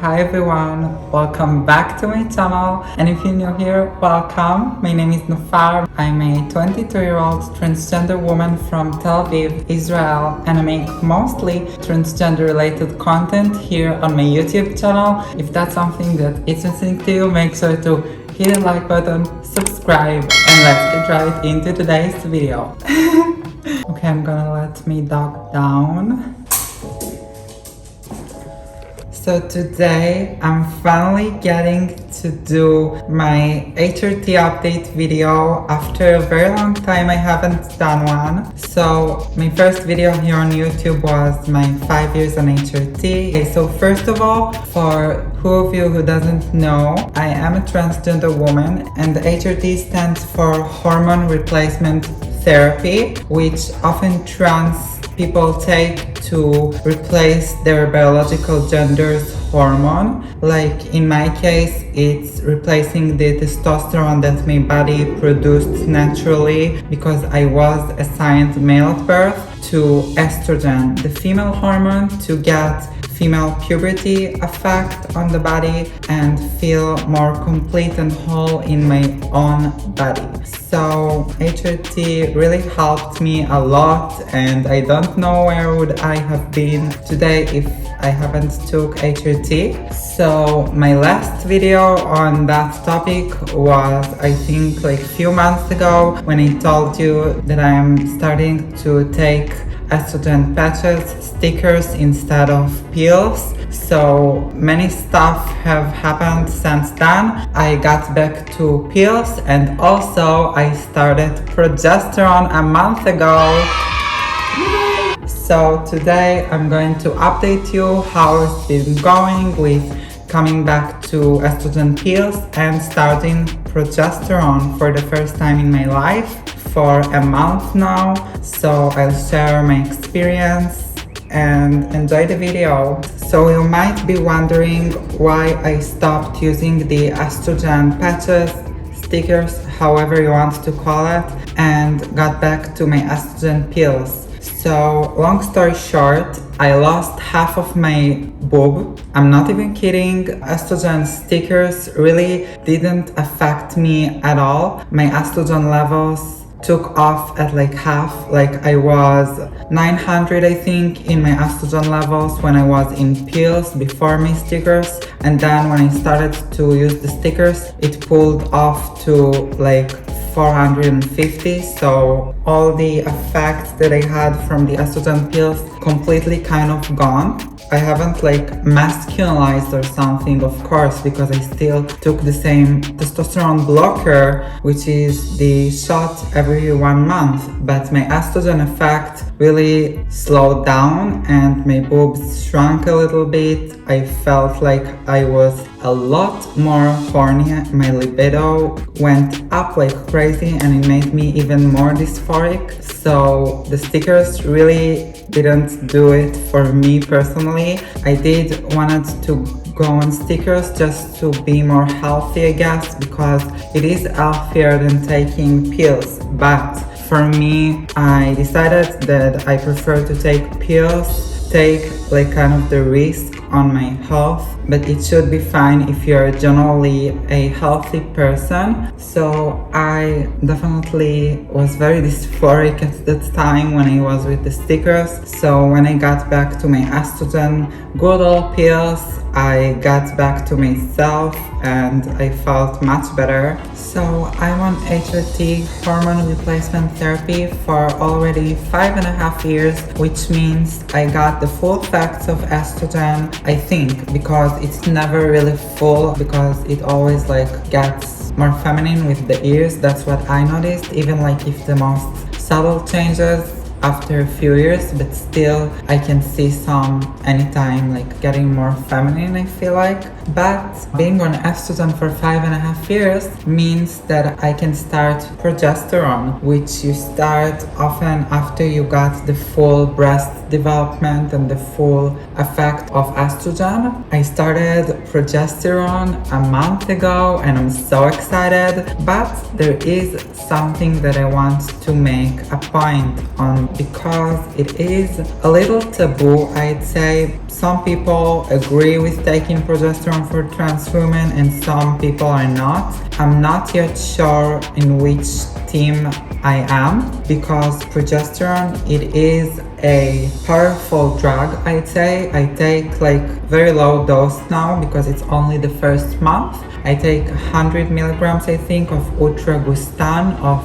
Hi everyone, welcome back to my channel, and if you're new here, welcome. My name is Nufar. I'm a 22-year-old transgender woman from Tel Aviv, Israel, and I make mostly transgender related content here on my YouTube channel. If that's something that is interesting to you, make sure to hit the like button, subscribe, and let's get right into today's video. Okay, I'm gonna let my dog down. So today I'm finally getting to do my HRT update video. After a very long time I haven't done one. So my first video here on YouTube was my 5 years on HRT. Okay, so first of all, for who of you who doesn't know, I am a transgender woman, and the HRT stands for hormone replacement therapy, which often trans people take to replace their biological gender's hormone. Like in my case, it's replacing the testosterone that my body produced naturally because I was assigned male at birth to estrogen, the female hormone, to get female puberty effect on the body and feel more complete and whole in my own body. So HRT really helped me a lot, and I don't know where would I have been today if I haven't took HRT. So my last video on that topic was, I think, like a few months ago, when I told you that I am starting to take estrogen patches, stickers instead of pills. So many stuff have happened since then. I got back to pills, and also I started progesterone a month ago. So today I'm going to update you how it's been going with coming back to estrogen pills and starting progesterone for the first time in my life for a month now. So I'll share my experience and enjoy the video. So you might be wondering why I stopped using the estrogen patches, stickers, however you want to call it, and got back to my estrogen pills. So long story short, I lost half of my boob. I'm not even kidding. Estrogen stickers really didn't affect me at all. My estrogen levels took off at like half. Like I was 900, I think, in my estrogen levels when I was in pills before my stickers, and then when I started to use the stickers, it pulled off to like 450. So all the effects that I had from the estrogen pills completely kind of gone. I haven't like masculinized or something, of course, because I still took the same testosterone blocker, which is the shot every 1 month, but my estrogen effect really slowed down and my boobs shrunk a little bit. I felt like I was a lot more horny. My libido went up like crazy and it made me even more dysphoric. So the stickers really didn't do it for me personally. I did wanted to go on stickers just to be more healthy, I guess, because it is healthier than taking pills. But for me, I decided that I prefer to take pills, take like kind of the risk on my health, but it should be fine if you're generally a healthy person. So I definitely was very dysphoric at that time when I was with the stickers. So when I got back to my estrogen good old pills, I got back to myself and I felt much better. So I'm on HRT, hormone replacement therapy, for already 5.5 years, which means I got the full effects of estrogen, I think, because it's never really full, because it always like gets more feminine with the years. That's what I noticed, even like if the most subtle changes after a few years, but still I can see some anytime like getting more feminine, I feel like. But being on estrogen for 5.5 years means that I can start progesterone, which you start often after you got the full breast development and the full effect of estrogen. I started progesterone a month ago and I'm so excited, but there is something that I want to make a point on because it is a little taboo, I'd say. Some people agree with taking progesterone for trans women and some people are not. I'm not yet sure in which team I am because progesterone, it is a powerful drug, I'd say. I take like very low dose now because it's only the first month. I take 100 milligrams, I think, of Ultragustan of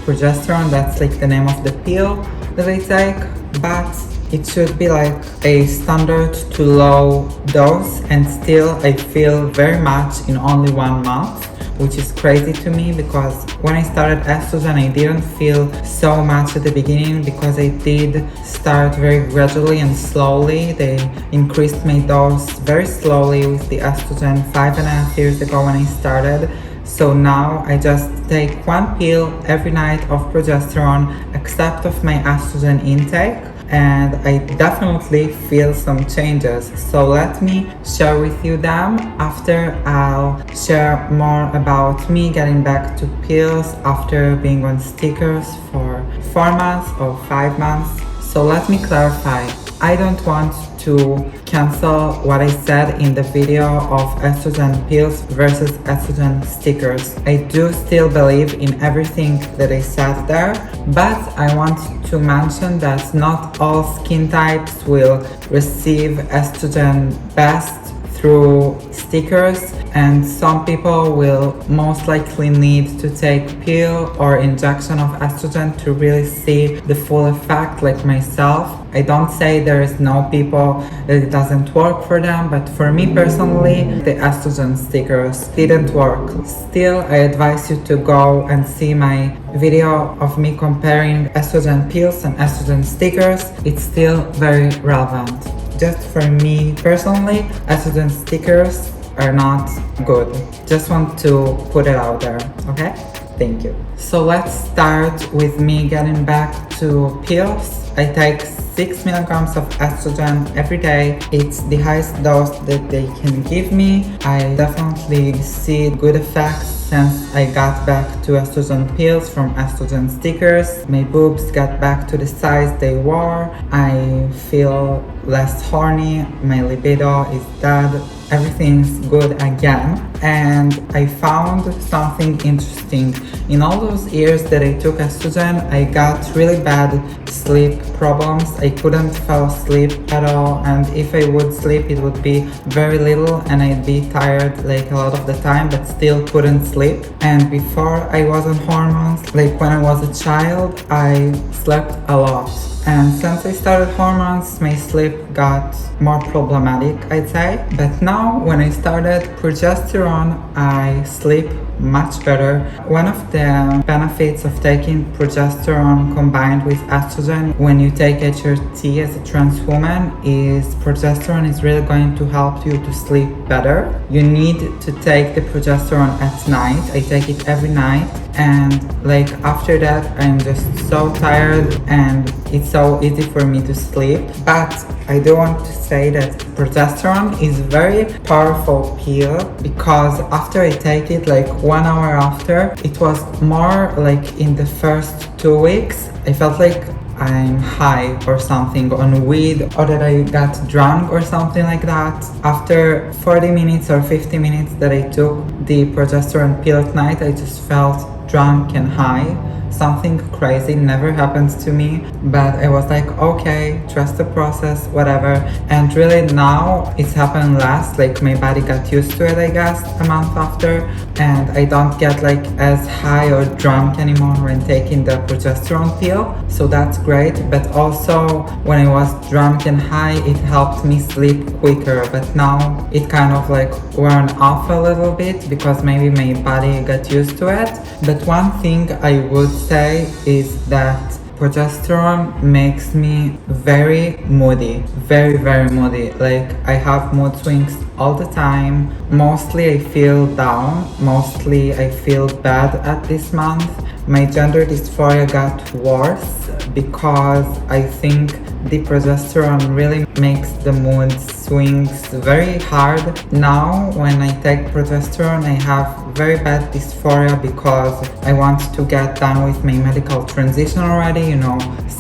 progesterone. That's like the name of the pill that I take, but it should be like a standard to low dose, and still I feel very much in only 1 month, which is crazy to me because when I started estrogen I didn't feel so much at the beginning because I did start very gradually and slowly. They increased my dose very slowly with the estrogen 5.5 years ago when I started. So now I just take 1 pill every night of progesterone except of my estrogen intake, and I definitely feel some changes. So let me share with you them. After I'll share more about me getting back to pills after being on stickers for 4 months or 5 months. So let me clarify. I don't want to cancel what I said in the video of estrogen pills versus estrogen stickers. I do still believe in everything that I said there, but I want to mention that not all skin types will receive estrogen best through stickers, and some people will most likely need to take pill or injection of estrogen to really see the full effect, like myself. I don't say there is no people that it doesn't work for them, but for me personally, the estrogen stickers didn't work. Still, I advise you to go and see my video of me comparing estrogen pills and estrogen stickers. It's still very relevant. Just for me personally, estrogen stickers are not good. Just want to put it out there, okay? Thank you. So let's start with me getting back to pills. I take 6 milligrams of estrogen every day. It's the highest dose that they can give me. I definitely see good effects since I got back to estrogen pills from estrogen stickers. My boobs got back to the size they were. I feel less horny. My libido is dead. Everything's good again. And I found something interesting. In all those years that I took estrogen, I got really bad sleep problems. I couldn't fall asleep at all, and if I would sleep it would be very little and I'd be tired like a lot of the time, but still couldn't sleep. And before I was on hormones, like when I was a child, I slept a lot. And since I started hormones, my sleep got more problematic, I'd say. But now, when I started progesterone, I sleep much better. One of the benefits of taking progesterone combined with estrogen when you take HRT as a trans woman is progesterone is really going to help you to sleep better. You need to take the progesterone at night. I take it every night, and like after that I'm just so tired and it's so easy for me to sleep. But I do want to say that progesterone is very powerful pill because after I take it like 1 hour after, it was more like in the first 2 weeks I felt like I'm high or something on weed, or that I got drunk or something like that. After 40 minutes or 50 minutes that I took the progesterone pill at night, I just felt drunk and high. Something crazy never happens to me, but I was like, okay, trust the process, whatever. And really now it's happened less, like my body got used to it, I guess, a month after, and I don't get like as high or drunk anymore when taking the progesterone pill, so that's great. But also when I was drunk and high, it helped me sleep quicker, but now it kind of like worn off a little bit because maybe my body got used to it. But one thing I would say is that progesterone makes me very moody, very moody. Like I have mood swings all the time. Mostly I feel down, mostly I feel bad at this month. My gender dysphoria got worse because I think the progesterone really makes the mood swings very hard. Now when I take progesterone, I have very bad dysphoria because I want to get done with my medical transition already,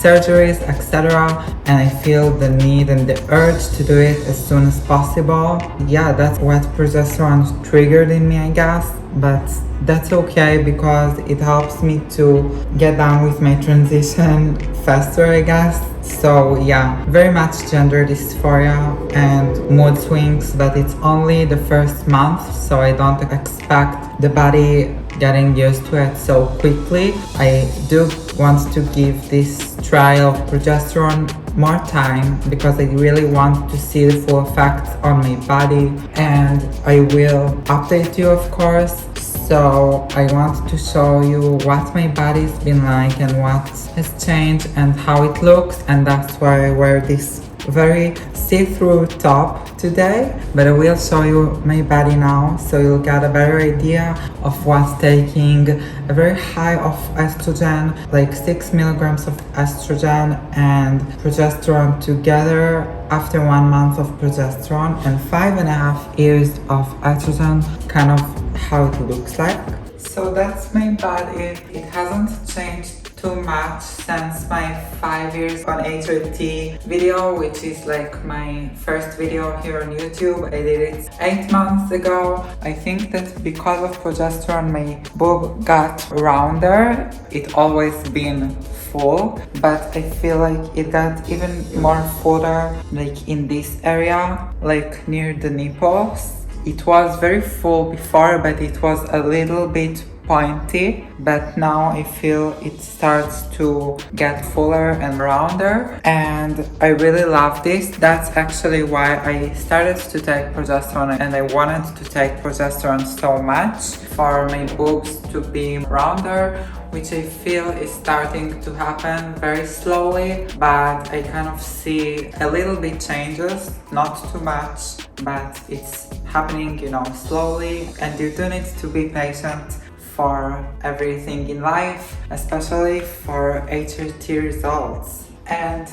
surgeries, etc. And I feel the need and the urge to do it as soon as possible. Yeah, that's what progesterone triggered in me, I guess. But that's okay because it helps me to get done with my transition faster, I guess. So yeah, very much gender dysphoria and mood swings, but it's only the first month, so I don't expect the body getting used to it so quickly. I do want to give this trial of progesterone more time because I really want to see the full effects on my body, and I will update you, of course. So I want to show you what my body's been like and what has changed and how it looks, and that's why I wear this very see-through top today. But I will show you my body now, so you'll get a better idea of what taking a very high of estrogen, like 6 milligrams of estrogen and progesterone together after 1 month of progesterone and 5.5 years of estrogen, kind of how it looks like. So that's my body. It hasn't changed too much since my 5 years on HRT video, which is like my first video here on YouTube. I did it 8 months ago. I think that because of progesterone my boob got rounder. It always been full, but I feel like it got even more fuller like in this area, like near the nipples. It was very full before, but it was a little bit pointy, but now I feel it starts to get fuller and rounder, and I really love this. That's actually why I started to take progesterone, and I wanted to take progesterone so much for my boobs to be rounder, which I feel is starting to happen very slowly, but I kind of see a little bit changes, not too much, but it's happening, slowly, and you do need to be patient for everything in life, especially for HRT results. And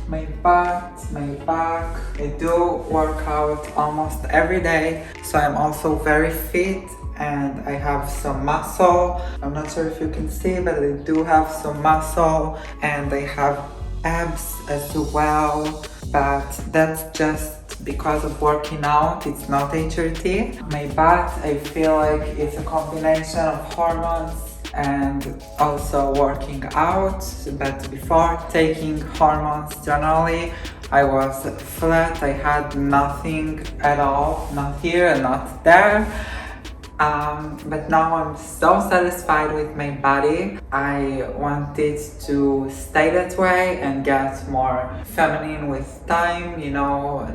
my butt, my back, I do work out almost every day, so I'm also very fit and I have some muscle. I'm not sure if you can see, but I do have some muscle, and I have abs as well, but that's just because of working out. It's not HRT. My butt, I feel like it's a combination of hormones and also working out, but before taking hormones generally I was flat. I had nothing at all, not here and not there. But now I'm so satisfied with my body. I want it to stay that way and get more feminine with time,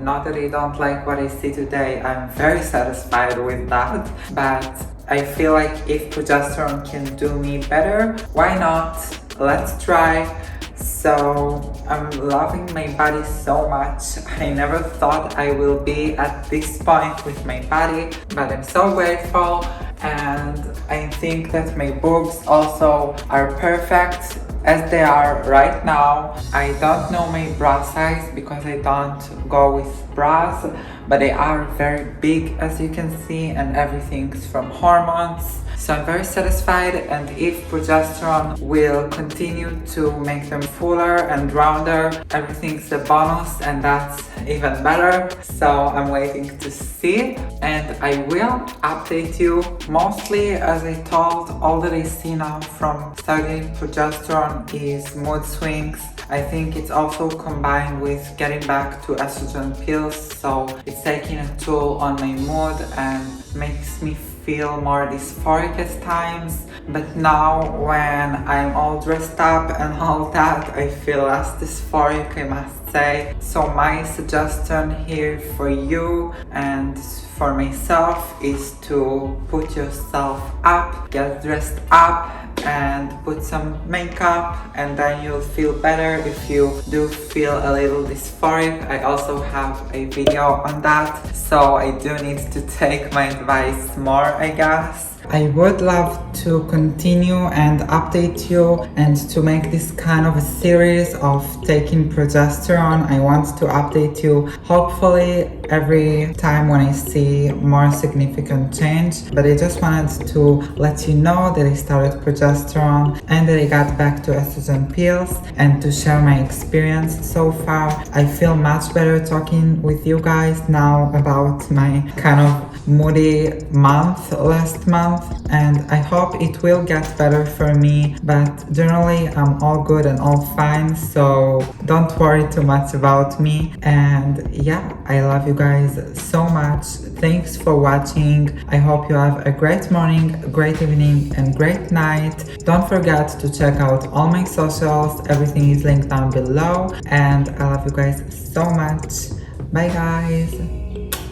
not that I don't like what I see today. I'm very satisfied with that, but I feel like if progesterone can do me better, why not? Let's try. So I'm loving my body so much. I never thought I will be at this point with my body, but I'm so grateful, and I think that my boobs also are perfect as they are right now. I don't know my bra size because I don't go with bras, but they are very big as you can see, and everything's from hormones. So I'm very satisfied, and if progesterone will continue to make them fuller and rounder, everything's a bonus, and that's even better. So I'm waiting to see, and I will update you. Mostly, as I told, all that I see now from starting progesterone is mood swings. I think it's also combined with getting back to estrogen pills, so it's taking a toll on my mood and makes me feel more dysphoric at times. But now when I'm all dressed up and all that, I feel less dysphoric, I must say. So my suggestion here for you and for myself is to put yourself up, get dressed up, and put some makeup, and then you'll feel better if you do feel a little dysphoric. I also have a video on that, so I do need to take my advice more, I guess. I would love to continue and update you and to make this kind of a series of taking progesterone. I want to update you hopefully every time when I see more significant change, but I just wanted to let you know that I started progesterone and that I got back to estrogen pills, and to share my experience so far. I feel much better talking with you guys now about my kind of moody month last month, and I hope it will get better for me, but generally I'm all good and all fine, so don't worry too much about me. And yeah, I love you guys so much. Thanks for watching. I hope you have a great morning, great evening, and great night. Don't forget to check out all my socials. Everything is linked down below, and I love you guys so much. Bye guys.